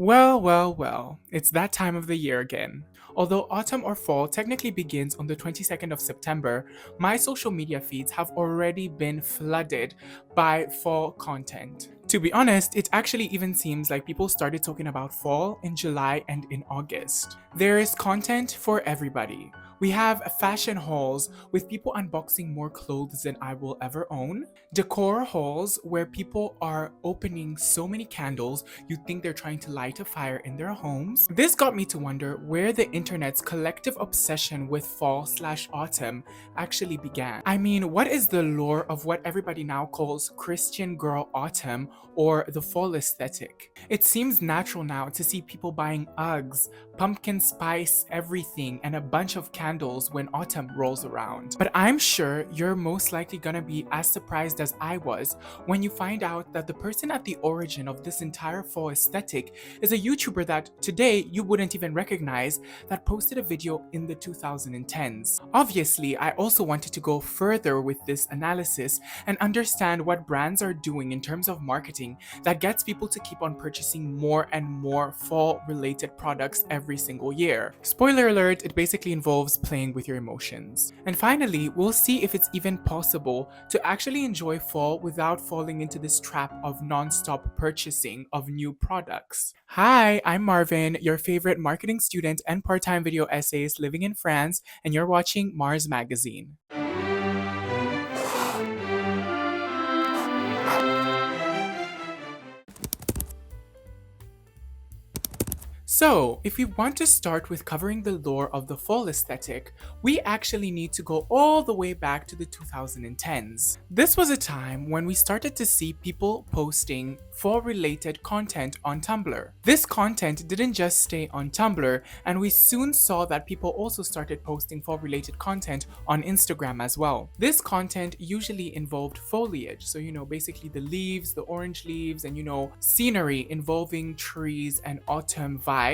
Well, it's that time of the year again. Although autumn or fall technically begins on the 22nd of September, my social media feeds have already been flooded by fall content. To be honest, it actually even seems like people started talking about fall in July and in August. There is content for everybody. We have fashion hauls with people unboxing more clothes than I will ever own, decor hauls where people are opening so many candles you'd think they're trying to light a fire in their homes. This got me to wonder where the internet's collective obsession with fall/autumn actually began. I mean, what is the lore of what everybody now calls Christian girl autumn or the fall aesthetic? It seems natural now to see people buying Uggs, pumpkin spice everything, and a bunch of candles when autumn rolls around. But I'm sure you're most likely gonna be as surprised as I was when you find out that the person at the origin of this entire fall aesthetic is a YouTuber that today you wouldn't even recognize, that posted a video in the 2010s. Obviously, I also wanted to go further with this analysis and understand what brands are doing in terms of marketing that gets people to keep on purchasing more and more fall related products every single year. Spoiler alert, it basically involves playing with your emotions. And finally, we'll see if it's even possible to actually enjoy fall without falling into this trap of non-stop purchasing of new products. Hi, I'm Marvin, your favorite marketing student and part-time video essayist living in France, and you're watching Mars Magazine. So, if we want to start with covering the lore of the fall aesthetic, we actually need to go all the way back to the 2010s. This was a time when we started to see people posting fall-related content on Tumblr. This content didn't just stay on Tumblr, and we soon saw that people also started posting fall-related content on Instagram as well. This content usually involved foliage, so basically the leaves, the orange leaves, and scenery involving trees and autumn vibes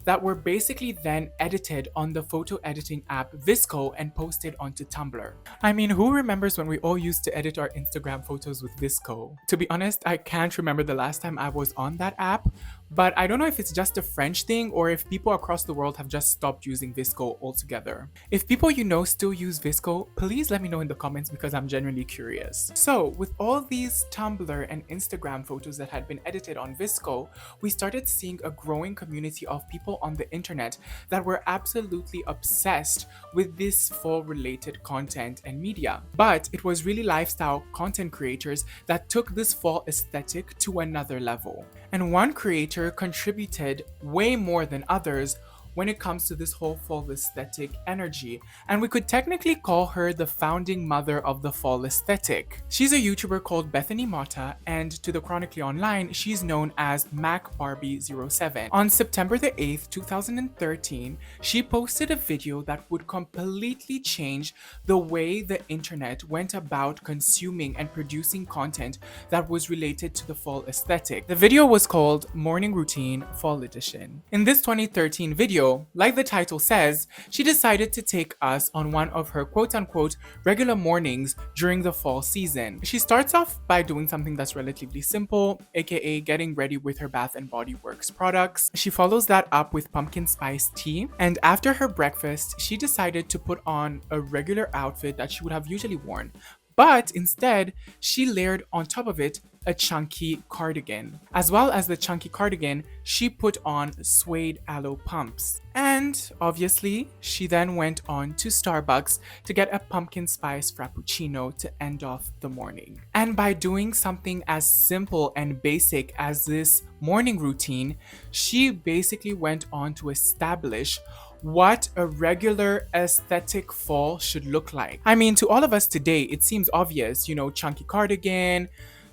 that were basically then edited on the photo editing app VSCO and posted onto Tumblr. I mean, who remembers when we all used to edit our Instagram photos with VSCO? To be honest, I can't remember the last time I was on that app, but I don't know if it's just a French thing or if people across the world have just stopped using VSCO altogether. If people still use VSCO, please let me know in the comments because I'm genuinely curious. So, with all these Tumblr and Instagram photos that had been edited on VSCO, we started seeing a growing community of people on the internet that were absolutely obsessed with this fall-related content and media. But it was really lifestyle content creators that took this fall aesthetic to another level. And one creator contributed way more than others when it comes to this whole fall aesthetic energy, and we could technically call her the founding mother of the fall aesthetic. She's a YouTuber called Bethany Mota, and to the Chronically Online, she's known as MacBarbie07. On September the 8th, 2013, she posted a video that would completely change the way the internet went about consuming and producing content that was related to the fall aesthetic. The video was called Morning Routine Fall Edition. In this 2013 video, like the title says, she decided to take us on one of her quote-unquote regular mornings during the fall season. She starts off by doing something that's relatively simple, aka getting ready with her Bath and Body Works products. She follows that up with pumpkin spice tea, and after her breakfast, she decided to put on a regular outfit that she would have usually worn. But instead, she layered on top of it a chunky cardigan. As well as the chunky cardigan, she put on suede aloe pumps. And obviously, she then went on to Starbucks to get a pumpkin spice frappuccino to end off the morning. And by doing something as simple and basic as this morning routine, she basically went on to establish what a regular aesthetic fall should look like. I mean, to all of us today, it seems obvious, chunky cardigan,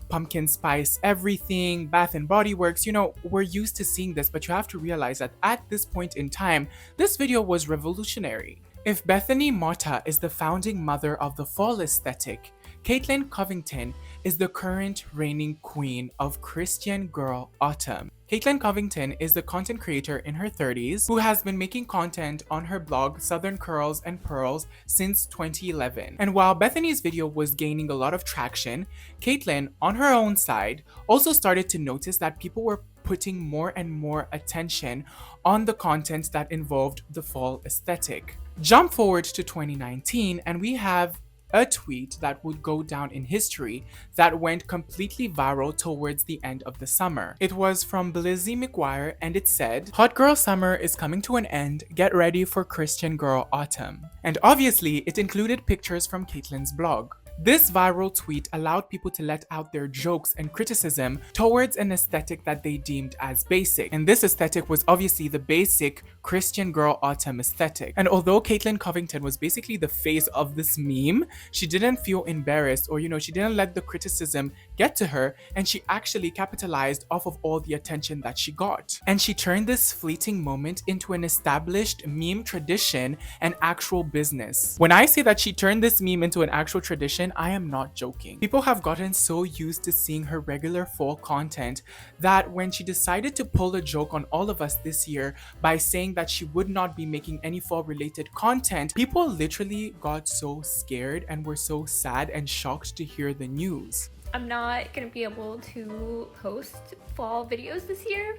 pumpkin spice everything, Bath and Body Works, we're used to seeing this, but you have to realize that at this point in time, this video was revolutionary. If Bethany Mota is the founding mother of the fall aesthetic, Caitlin Covington is the current reigning queen of Christian girl autumn. Caitlin Covington is the content creator in her 30s who has been making content on her blog Southern Curls and Pearls since 2011. And while Bethany's video was gaining a lot of traction, Caitlin, on her own side, also started to notice that people were putting more and more attention on the content that involved the fall aesthetic. Jump forward to 2019, and we have a tweet that would go down in history that went completely viral towards the end of the summer. It was from Blizzy McGuire, and it said, "Hot girl summer is coming to an end. Get ready for Christian girl autumn." And obviously, it included pictures from Caitlin's blog. This viral tweet allowed people to let out their jokes and criticism towards an aesthetic that they deemed as basic. And this aesthetic was obviously the basic Christian girl autumn aesthetic. And although Caitlin Covington was basically the face of this meme, she didn't feel embarrassed, or she didn't let the criticism get to her, and she actually capitalized off of all the attention that she got. And she turned this fleeting moment into an established meme tradition and actual business. When I say that she turned this meme into an actual tradition, I am not joking. People have gotten so used to seeing her regular fall content that when she decided to pull a joke on all of us this year by saying that she would not be making any fall related content, people literally got so scared and were so sad and shocked to hear the news. I'm not gonna be able to post fall videos this year.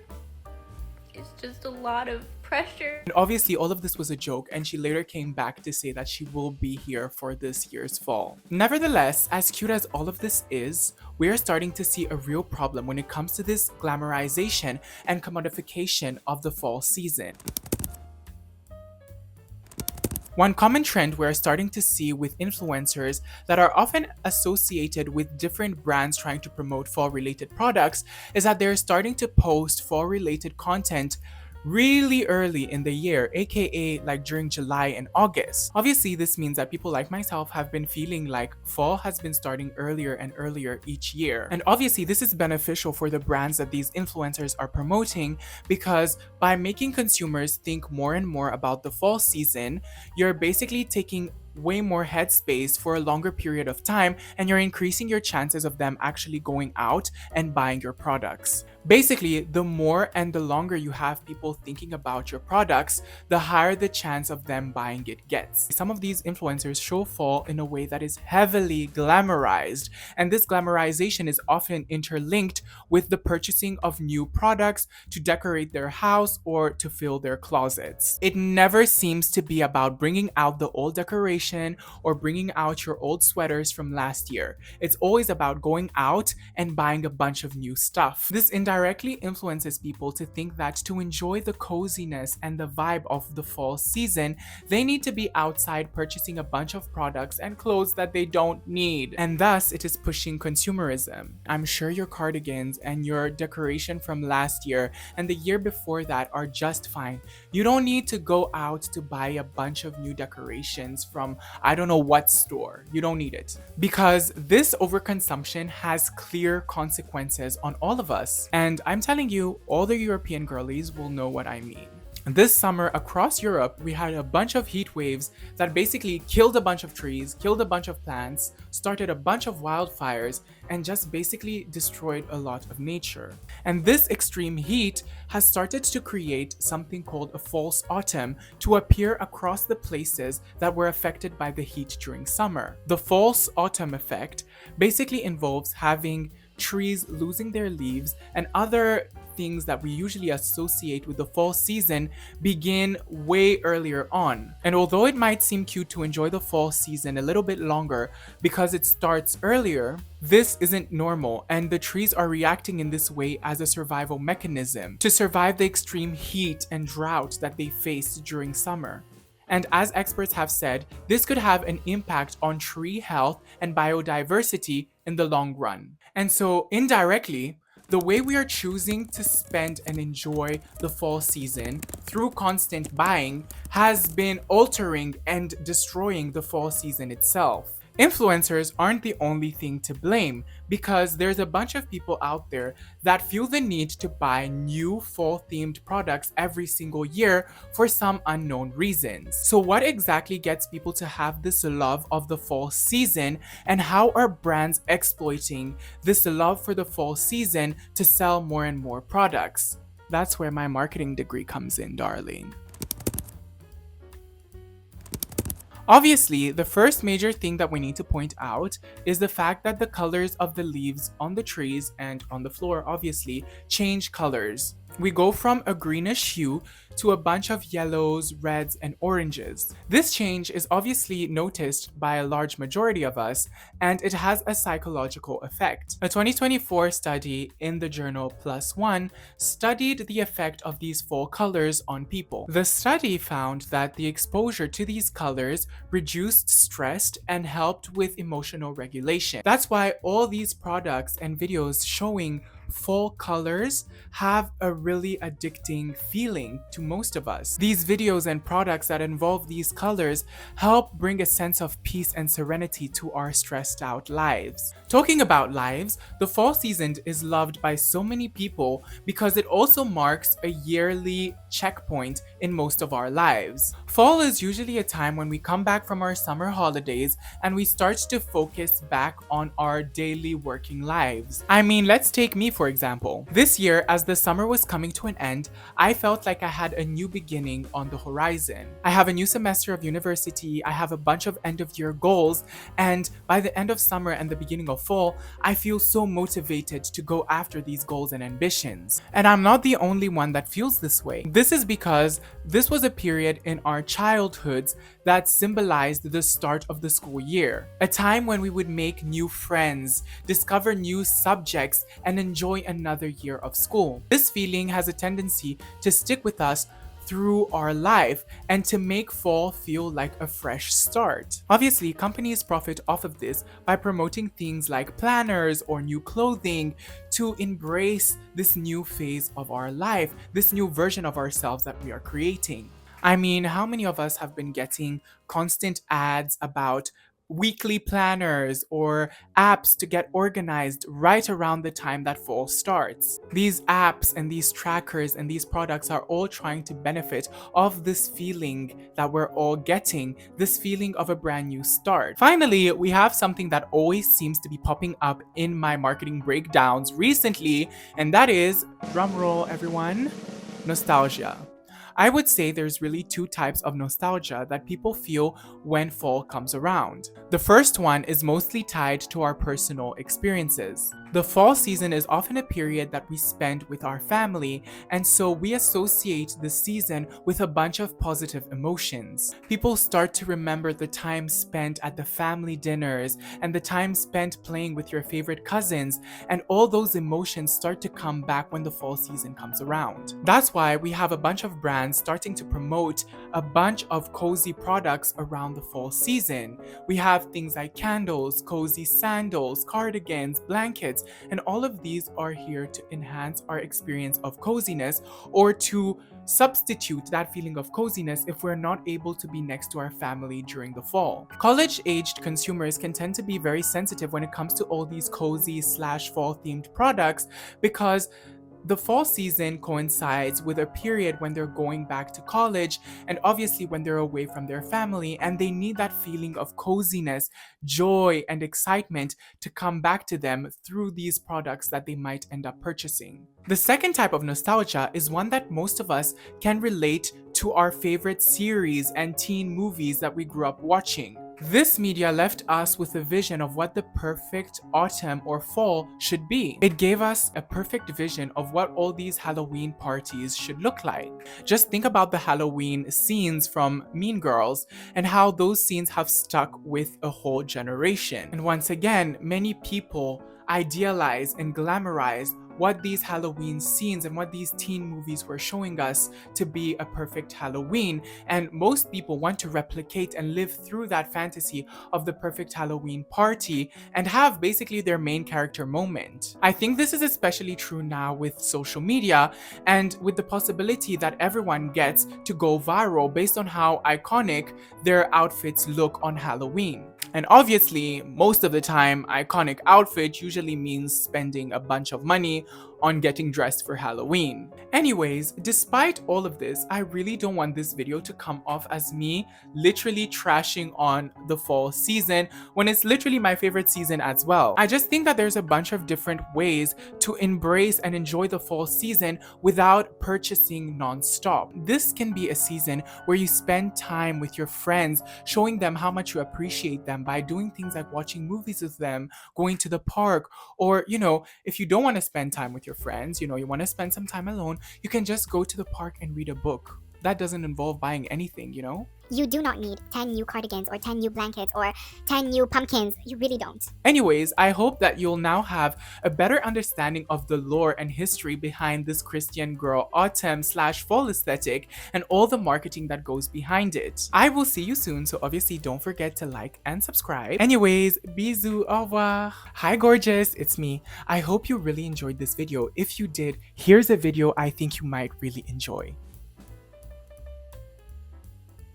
It's just a lot of pressure. And obviously all of this was a joke, and she later came back to say that she will be here for this year's fall. Nevertheless, as cute as all of this is, we are starting to see a real problem when it comes to this glamorization and commodification of the fall season. One common trend we're starting to see with influencers that are often associated with different brands trying to promote fall-related products is that they're starting to post fall-related content really early in the year, aka like during July and August. Obviously, this means that people like myself have been feeling like fall has been starting earlier and earlier each year. And obviously, this is beneficial for the brands that these influencers are promoting, because by making consumers think more and more about the fall season, you're basically taking way more headspace for a longer period of time, and you're increasing your chances of them actually going out and buying your products. Basically, the more and the longer you have people thinking about your products, the higher the chance of them buying it gets. Some of these influencers show fall in a way that is heavily glamorized, and this glamorization is often interlinked with the purchasing of new products to decorate their house or to fill their closets. It never seems to be about bringing out the old decoration or bringing out your old sweaters from last year. It's always about going out and buying a bunch of new stuff. This indirectly influences people to think that to enjoy the coziness and the vibe of the fall season, they need to be outside purchasing a bunch of products and clothes that they don't need. And thus, it is pushing consumerism. I'm sure your cardigans and your decoration from last year and the year before that are just fine. You don't need to go out to buy a bunch of new decorations from I don't know what store. You don't need it. Because this overconsumption has clear consequences on all of us. And I'm telling you, all the European girlies will know what I mean. This summer across Europe, we had a bunch of heat waves that basically killed a bunch of trees, killed a bunch of plants, started a bunch of wildfires, and just basically destroyed a lot of nature. And this extreme heat has started to create something called a false autumn to appear across the places that were affected by the heat during summer. The false autumn effect basically involves having trees losing their leaves and other things that we usually associate with the fall season begin way earlier on. And although it might seem cute to enjoy the fall season a little bit longer because it starts earlier, this isn't normal, and the trees are reacting in this way as a survival mechanism to survive the extreme heat and drought that they faced during summer. And as experts have said, this could have an impact on tree health and biodiversity in the long run. And so indirectly, the way we are choosing to spend and enjoy the fall season through constant buying has been altering and destroying the fall season itself. Influencers aren't the only thing to blame, because there's a bunch of people out there that feel the need to buy new fall-themed products every single year for some unknown reasons. So what exactly gets people to have this love of the fall season, and how are brands exploiting this love for the fall season to sell more and more products? That's where my marketing degree comes in, darling. Obviously, the first major thing that we need to point out is the fact that the colors of the leaves on the trees and on the floor obviously change colors. We go from a greenish hue to a bunch of yellows, reds, and oranges. This change is obviously noticed by a large majority of us, and it has a psychological effect. A 2024 study in the journal PLOS ONE studied the effect of these fall colors on people. The study found that the exposure to these colors reduced stress and helped with emotional regulation. That's why all these products and videos showing fall colors have a really addicting feeling to most of us. These videos and products that involve these colors help bring a sense of peace and serenity to our stressed out lives. Talking about lives, the fall season is loved by so many people because it also marks a yearly checkpoint in most of our lives. Fall is usually a time when we come back from our summer holidays and we start to focus back on our daily working lives. I mean, let's take me for example. This year, as the summer was coming to an end, I felt like I had a new beginning on the horizon. I have a new semester of university, I have a bunch of end of year goals, and by the end of summer and the beginning of fall, I feel so motivated to go after these goals and ambitions. And I'm not the only one that feels this way. This is because this was a period in our childhoods that symbolized the start of the school year, a time when we would make new friends, discover new subjects, and enjoy another year of school. This feeling has a tendency to stick with us through our life and to make fall feel like a fresh start. Obviously, companies profit off of this by promoting things like planners or new clothing to embrace this new phase of our life, this new version of ourselves that we are creating. I mean, how many of us have been getting constant ads about weekly planners or apps to get organized right around the time that fall starts? These apps and these trackers and these products are all trying to benefit of this feeling that we're all getting, this feeling of a brand new start. Finally, we have something that always seems to be popping up in my marketing breakdowns recently, and that is, drumroll everyone, nostalgia. I would say there's really two types of nostalgia that people feel when fall comes around. The first one is mostly tied to our personal experiences. The fall season is often a period that we spend with our family, and so we associate the season with a bunch of positive emotions. People start to remember the time spent at the family dinners and the time spent playing with your favorite cousins, and all those emotions start to come back when the fall season comes around. That's why we have a bunch of brands starting to promote a bunch of cozy products around the fall season. We have things like candles, cozy sandals, cardigans, blankets, and all of these are here to enhance our experience of coziness or to substitute that feeling of coziness if we're not able to be next to our family during the fall. College-aged consumers can tend to be very sensitive when it comes to all these cozy / fall themed products because the fall season coincides with a period when they're going back to college and obviously when they're away from their family, and they need that feeling of coziness, joy, and excitement to come back to them through these products that they might end up purchasing. The second type of nostalgia is one that most of us can relate to our favorite series and teen movies that we grew up watching. This media left us with a vision of what the perfect autumn or fall should be. It gave us a perfect vision of what all these Halloween parties should look like. Just think about the Halloween scenes from Mean Girls and how those scenes have stuck with a whole generation. And once again, many people idealize and glamorize what these Halloween scenes and what these teen movies were showing us to be a perfect Halloween, and most people want to replicate and live through that fantasy of the perfect Halloween party and have basically their main character moment. I think this is especially true now with social media and with the possibility that everyone gets to go viral based on how iconic their outfits look on Halloween. And obviously, most of the time, iconic outfit usually means spending a bunch of money on getting dressed for Halloween. Anyways, despite all of this, I really don't want this video to come off as me literally trashing on the fall season when it's literally my favorite season as well. I just think that there's a bunch of different ways to embrace and enjoy the fall season without purchasing non-stop. This can be a season where you spend time with your friends, showing them how much you appreciate them by doing things like watching movies with them, going to the park, or if you don't want to spend time with your friends, you want to spend some time alone, you can just go to the park and read a book. That doesn't involve buying anything. You do not need 10 new cardigans or 10 new blankets or 10 new pumpkins. You really don't. Anyways, I hope that you'll now have a better understanding of the lore and history behind this Christian girl autumn/fall aesthetic and all the marketing that goes behind it. I will see you soon, so obviously don't forget to like and subscribe. Anyways, bisous, au revoir. Hi gorgeous, it's me. I hope you really enjoyed this video. If you did, here's a video I think you might really enjoy.